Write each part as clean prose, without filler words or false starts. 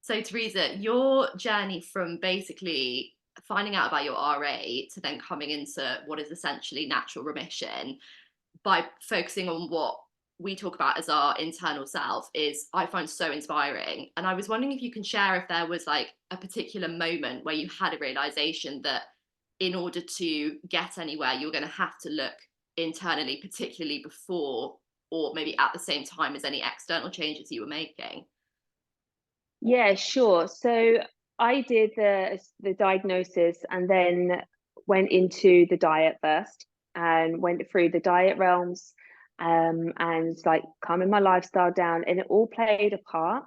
So, Teresa, your journey from basically finding out about your RA to then coming into what is essentially natural remission by focusing on what we talk about as our internal self is, I find so inspiring. And I was wondering if you can share if there was like a particular moment where you had a realization that in order to get anywhere, you're going to have to look internally, particularly before or maybe at the same time as any external changes you were making. Yeah, sure. So I did the diagnosis and then went into the diet first and went through the diet realms, and like calming my lifestyle down, and it all played a part.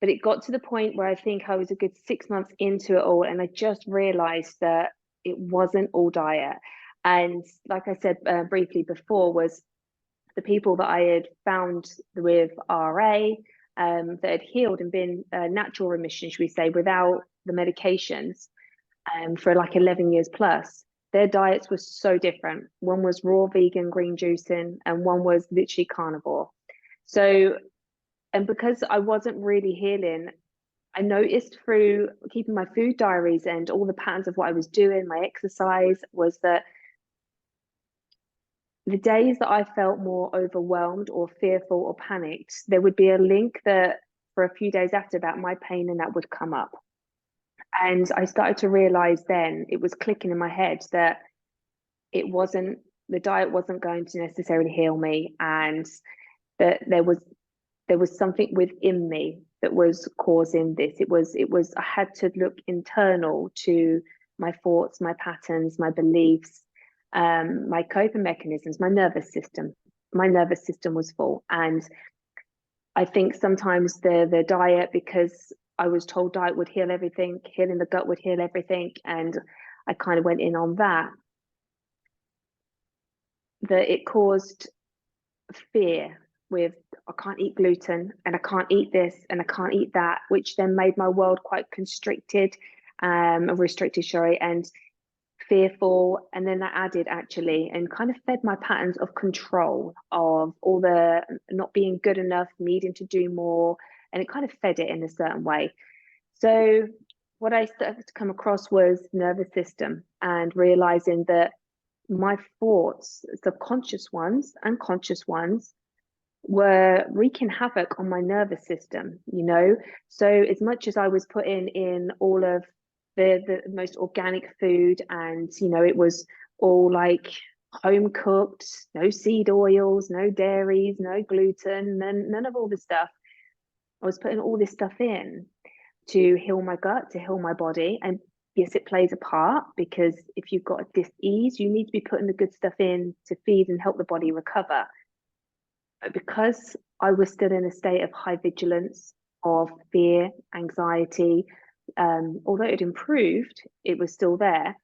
But it got to the point where I think I was a good 6 months into it all, and I just realized that it wasn't all diet. And like I said briefly before, was the people that I had found with RA, that had healed and been natural remission, should we say, without the medications, for like 11 years plus. Their diets were so different. One was raw vegan green juicing, and one was literally carnivore. So, and because I wasn't really healing, I noticed through keeping my food diaries and all the patterns of what I was doing, my exercise, was that the days that I felt more overwhelmed or fearful or panicked, there would be a link that for a few days after that, my pain and that would come up. And I started to realize then it was clicking in my head that it wasn't, the diet wasn't going to necessarily heal me, and that there was something within me that was causing this. It was I had to look internal to my thoughts, my patterns, my beliefs, my coping mechanisms, my nervous system. My nervous system was full. And I think sometimes the diet, because I was told diet would heal everything, healing the gut would heal everything, and I kind of went in on that, that it caused fear with I can't eat gluten and I can't eat this and I can't eat that, which then made my world quite constricted, restricted, sorry, and fearful. And then that added actually and kind of fed my patterns of control, of all the not being good enough, needing to do more, and it kind of fed it in a certain way. So what I started to come across was nervous system, and realizing that my thoughts, subconscious ones and conscious ones, were wreaking havoc on my nervous system, you know. So as much as I was putting in all of the most organic food, and you know, it was all like home cooked, no seed oils, no dairies, no gluten, none of all this stuff. I was putting all this stuff in to heal my gut, to heal my body. And yes, it plays a part, because if you've got a dis-ease, you need to be putting the good stuff in to feed and help the body recover. But because I was still in a state of high vigilance, of fear, anxiety, although it improved, it was still there.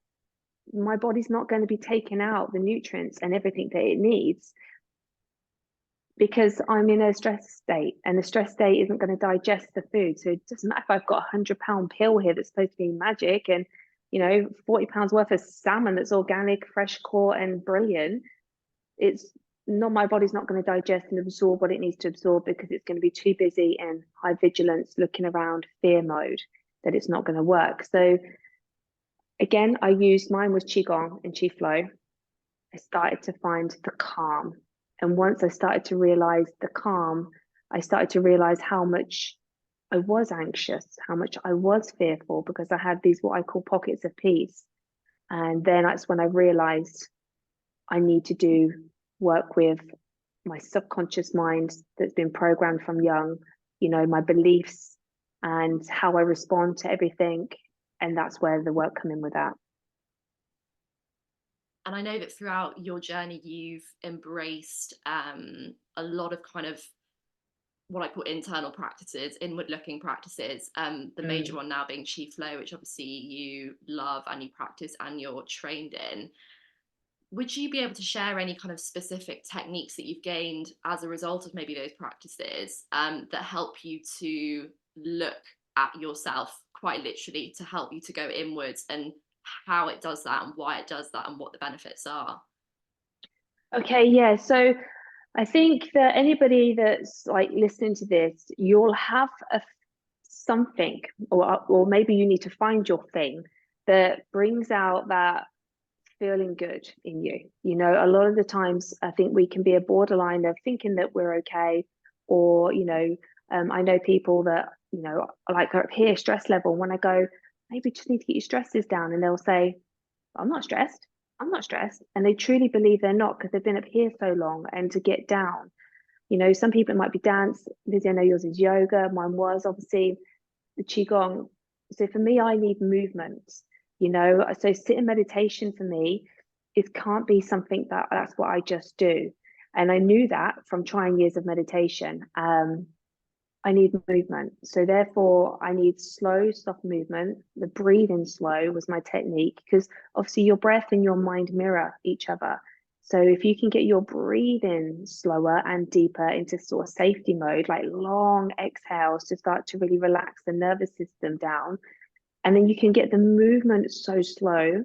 My body's not going to be taking out the nutrients and everything that it needs, because I'm in a stress state, and the stress state isn't going to digest the food. So it doesn't matter if I've got a £100 pill here that's supposed to be magic, and you know, £40 worth of salmon that's organic, fresh caught, and brilliant. It's not, my body's not going to digest and absorb what it needs to absorb, because it's going to be too busy in high vigilance, looking around, fear mode, that it's not going to work. So again, I used, mine was qigong and qi flow. I started to find the calm. And once I started to realize the calm, I started to realize how much I was anxious, how much I was fearful, because I had these what I call pockets of peace. And then that's when I realized I need to do work with my subconscious mind that's been programmed from young, you know, my beliefs and how I respond to everything. And that's where the work come in with that. And I know that throughout your journey, you've embraced a lot of kind of what I call internal practices, inward looking practices. The major one now being Chi Flow, which obviously you love and you practice and you're trained in. Would you be able to share any kind of specific techniques that you've gained as a result of maybe those practices, that help you to look at yourself quite literally, to help you to go inwards, and how it does that and why it does that and what the benefits are? Okay, yeah. So I think that anybody that's like listening to this, you'll have something, or maybe you need to find your thing that brings out that feeling good in you. You know, a lot of the times I think we can be a borderline of thinking that we're okay, or, you know, I know people that, you know, like are up here, stress level. When I go, maybe just need to get your stresses down, and they'll say, I'm not stressed. I'm not stressed. And they truly believe they're not because they've been up here so long. And to get down, you know, some people it might be dance. Lizzie, I know yours is yoga. Mine was obviously the qigong. So for me, I need movement, you know. So sitting meditation for me, it can't be something that's what I just do. And I knew that from trying years of meditation. I need movement. So therefore I need slow, soft movement. The breathing slow was my technique, because obviously your breath and your mind mirror each other. So if you can get your breathing slower and deeper into sort of safety mode, like long exhales to start to really relax the nervous system down, and then you can get the movement so slow.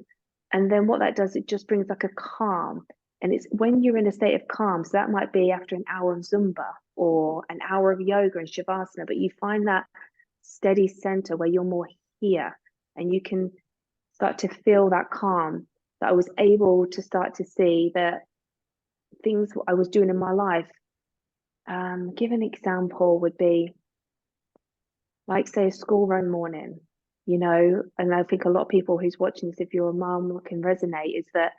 And then what that does, it just brings like a calm. And it's when you're in a state of calm, so that might be after an hour of Zumba or an hour of yoga and Shavasana, but you find that steady center where you're more here, and you can start to feel that calm, that I was able to start to see that things I was doing in my life. Give an example would be like, say, a school run morning, you know, and I think a lot of people who's watching this, if you're a mum, can resonate, is that,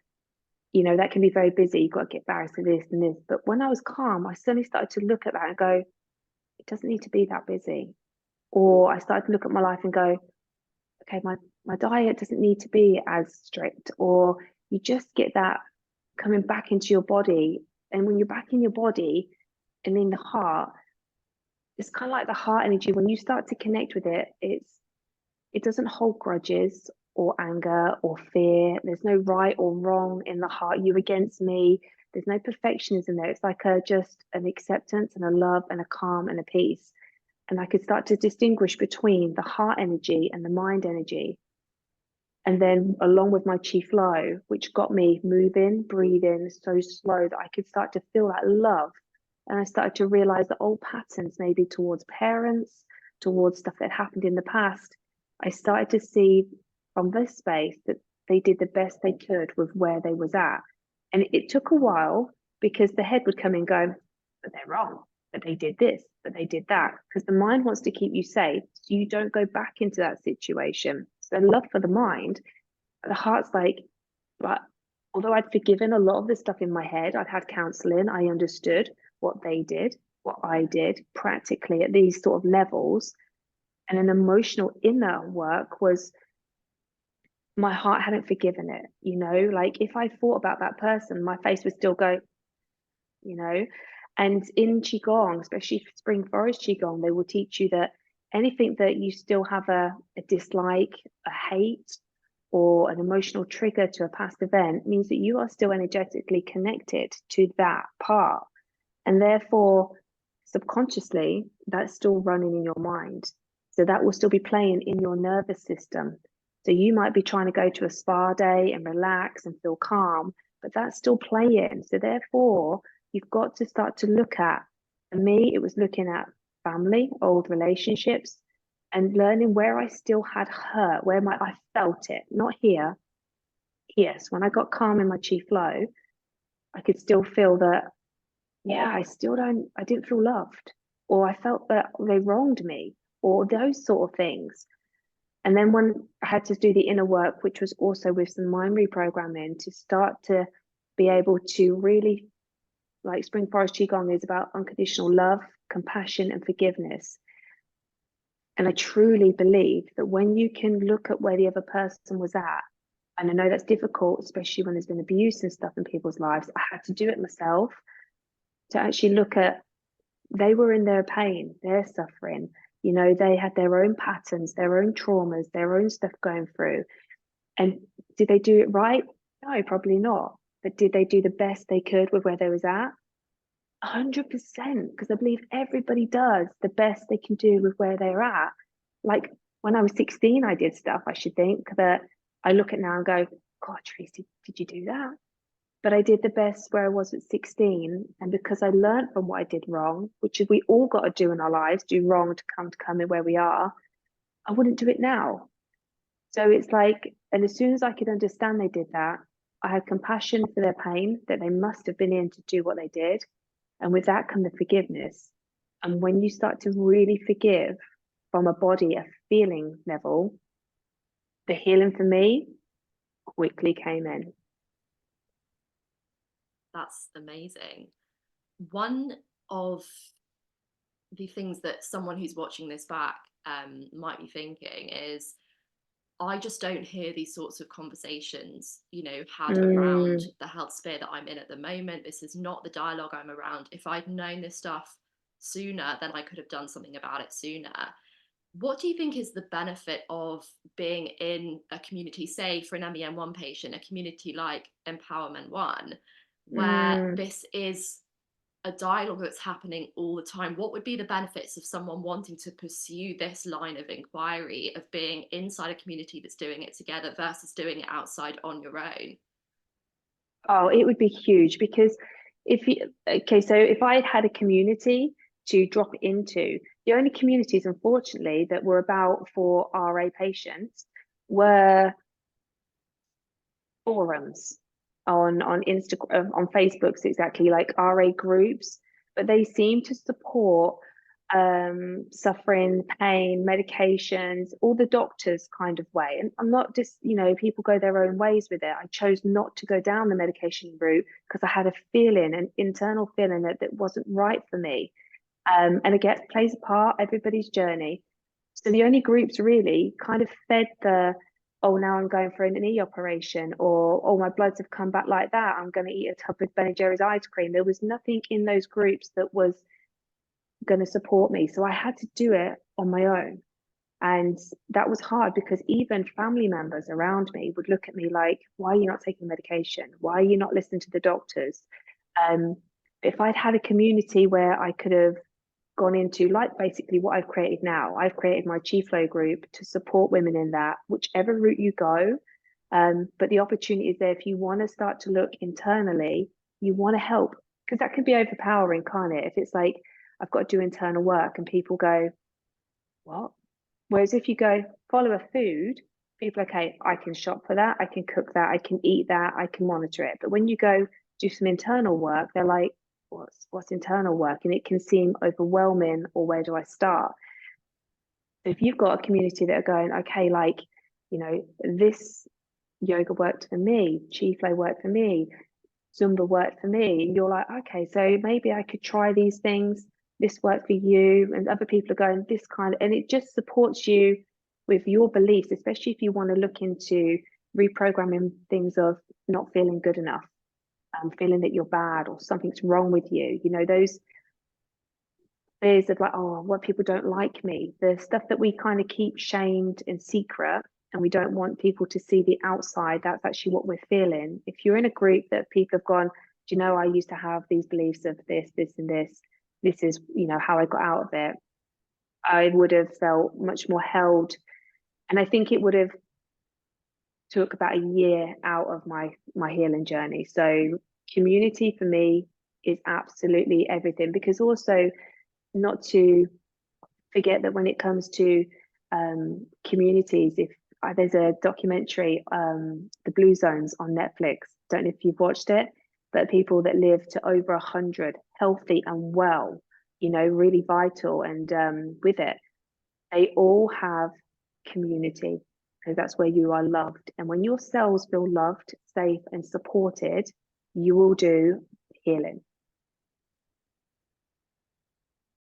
you know, that can be very busy. You've got to get back to this and this. But when I was calm, I suddenly started to look at that and go, it doesn't need to be that busy. Or I started to look at my life and go, okay, my diet doesn't need to be as strict. Or you just get that coming back into your body. And when you're back in your body and in the heart, it's kind of like the heart energy. When you start to connect with it, it doesn't hold grudges or anger or fear. There's no right or wrong in the heart, you against me. There's no perfectionism there. It's like just an acceptance and a love and a calm and a peace. And I could start to distinguish between the heart energy and the mind energy. And then along with my chi flow, which got me moving, breathing so slow that I could start to feel that love. And I started to realize that old patterns, maybe towards parents, towards stuff that happened in the past, I started to see from this space that they did the best they could with where they was at. And it took a while, because the head would come and go, but they're wrong, but they did this, but they did that. Because the mind wants to keep you safe, so you don't go back into that situation. So love for the mind, the heart's like, but although I'd forgiven a lot of the stuff in my head, I'd had counseling, I understood what they did, what I did practically at these sort of levels. And an emotional inner work was, my heart hadn't forgiven it, you know, like if I thought about that person, my face would still go, you know. And in Qigong, especially Spring Forest Qigong, they will teach you that anything that you still have a dislike, a hate, or an emotional trigger to a past event means that you are still energetically connected to that part. And therefore, subconsciously, that's still running in your mind. So that will still be playing in your nervous system. So you might be trying to go to a spa day and relax and feel calm, but that's still playing. So therefore, you've got to start to look at, for me, it was looking at family, old relationships, and learning where I still had hurt, where I felt it, not here. Yes, when I got calm in my chi flow, I could still feel that, yeah, I didn't feel loved, or I felt that they wronged me, or those sort of things. And then when I had to do the inner work, which was also with some mind reprogramming, to start to be able to really, like Spring Forest Qigong is about unconditional love, compassion, and forgiveness. And I truly believe that when you can look at where the other person was at, and I know that's difficult, especially when there's been abuse and stuff in people's lives, I had to do it myself, to actually look at, they were in their pain, their suffering, you know, they had their own patterns, their own traumas, their own stuff going through. And did they do it right? No, probably not. But did they do the best they could with where they was at? 100%, because I believe everybody does the best they can do with where they're at. Like when I was 16, I did stuff, I should think, that I look at now and go, God, Tracy, did you do that? But I did the best where I was at 16. And because I learned from what I did wrong, which is we all got to do in our lives, do wrong to come in where we are. I wouldn't do it now. So it's like, and as soon as I could understand they did that, I had compassion for their pain, that they must have been in to do what they did. And with that come the forgiveness. And when you start to really forgive from a body, a feeling level, the healing for me quickly came in. That's amazing. One of the things that someone who's watching this back might be thinking is, I just don't hear these sorts of conversations, you know, had around the health sphere that I'm in at the moment. This is not the dialogue I'm around. If I'd known this stuff sooner, then I could have done something about it sooner. What do you think is the benefit of being in a community, say for an MEN1 patient, a community like Empowerment One, where this is a dialogue that's happening all the time? What would be the benefits of someone wanting to pursue this line of inquiry, of being inside a community that's doing it together versus doing it outside on your own? Oh, it would be huge, because so if I had a community to drop into, the only communities, unfortunately, that were about for RA patients were forums on Instagram, on Facebook's exactly, like RA groups, but they seem to support suffering, pain, medications, all the doctors kind of way. And I'm not just, people go their own ways with it. I chose not to go down the medication route because I had a feeling, an internal feeling that wasn't right for me. And again, it plays a part, everybody's journey. So the only groups really kind of fed the, oh, now I'm going for an knee operation, or, oh, my bloods have come back like that, I'm going to eat a tub of Ben and Jerry's ice cream. There was nothing in those groups that was going to support me. So I had to do it on my own. And that was hard, because even family members around me would look at me like, why are you not taking medication? Why are you not listening to the doctors? If I'd had a community where I could have gone into, like basically what I've created now, I've created my Chi Flow group to support women in that, whichever route you go. But the opportunity is there if you want to start to look internally, you want to help, because that can be overpowering, can't it? If it's like, I've got to do internal work and people go, what? Whereas if you go follow a food, people are, okay, I can shop for that, I can cook that, I can eat that, I can monitor it. But when you go do some internal work, they're like, what's internal work? And it can seem overwhelming, or where do I start? So if you've got a community that are going, okay, like, this yoga worked for me, Chi Flow worked for me, Zumba worked for me, and you're like, okay, so maybe I could try these things. This worked for you, and other people are going this kind of, and it just supports you with your beliefs, especially if you want to look into reprogramming things of not feeling good enough, feeling that you're bad or something's wrong with you. Those fears of like, oh, what, people don't like me, the stuff that we kind of keep shamed and secret, and we don't want people to see the outside. That's actually what we're feeling. If you're in a group that people have gone, do you know, I used to have these beliefs of this, this, and this is, how I got out of it, I would have felt much more held. And I think it would have took about a year out of my healing journey. So community for me is absolutely everything, because also, not to forget that when it comes to communities, if there's a documentary, The Blue Zones on Netflix, don't know if you've watched it, but people that live to over 100, healthy and well, really vital, and with it, they all have community, because that's where you are loved. And when your cells feel loved, safe, and supported, you will do healing.